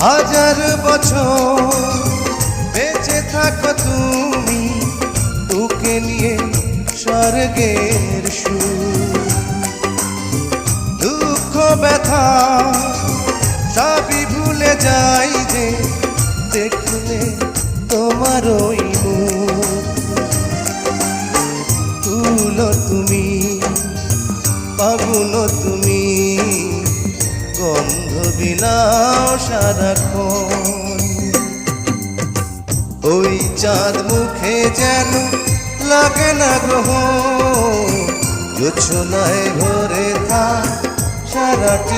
হাজার বছর বেঁচে থাকো তুমি, তোকে নিয়ে স্বর্গের সুর। দুঃখ ব্যথা সবই ভুলে যাই যে দেখলে তোমার ওই মুখ। তুলো তুমি, পাগুলো তুমি, গন্ধ বিলাও সারাক্ষণ। ওই চাঁদ মুখে যেন লাগে না গ্রহ, জোছনায় ভরে থাক সারাটা